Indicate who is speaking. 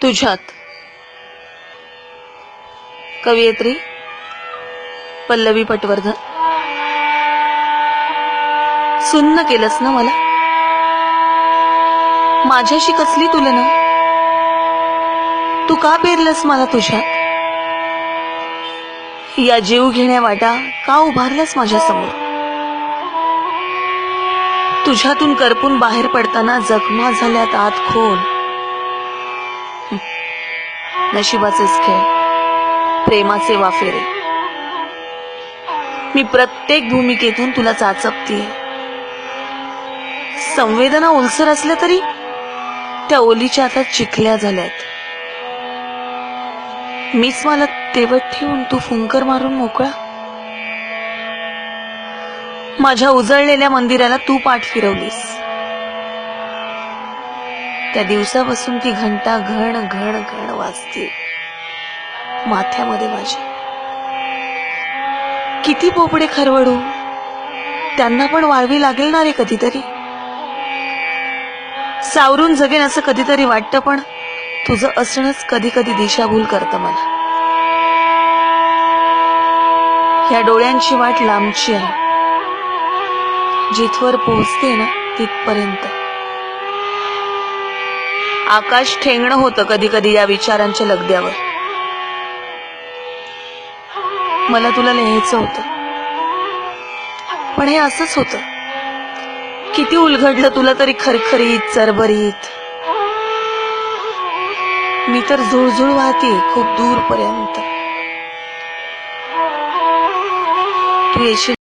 Speaker 1: तुझ्यात. कवयित्री पल्लवी पटवर्धन. सुन्न केलंस ना मला, माझ्याशी कसली तुलना. तू का पेरलंस मला तुझ्यात, या जीव घेण्या वाटा का उभारल्यास माझ्या समोर. तुझ्यातून करपून बाहेर पडताना जखमा झाल्यात आत खोल. नशिबाचेच खेळ, प्रेमाचे वाफेरे. मी प्रत्येक भूमिकेतून तुला चाचपतीये. संवेदना ओलसर असल्या तरी त्या ओलीच्या आता चिखल्या झाल्यात. मीच मला तेवत ठेवून तू फुंकर मारून मोकळा. माझ्या उजळलेल्या मंदिराला तू पाठ फिरवलीस. त्या दिवसापासून ती घंटा घण घण घण वाजते माथ्यामध्ये माझ्या. किती पोपडे खरवडू, त्यांना पण वाळवी लागेल ना रे कधीतरी. सावरून जगेन असं कधीतरी वाटतं, पण तुझं असणंच कधी कधी दिशाभूल करतं मला. या डोळ्यांची वाट लांबची आहे, जिथवर पोहोचते ना तिथपर्यंत. आकाश ठेंगणं होतं कधी कधी या विचारांच्या लगद्यावर. मला तुला लिहायचं होतं, पण हे असंच होतं. किती उलगडलं तुला तरी खरखरीत चरबरीत. मी तर झुळझुळ वाहते खूप दूरपर्यंत. तू येशील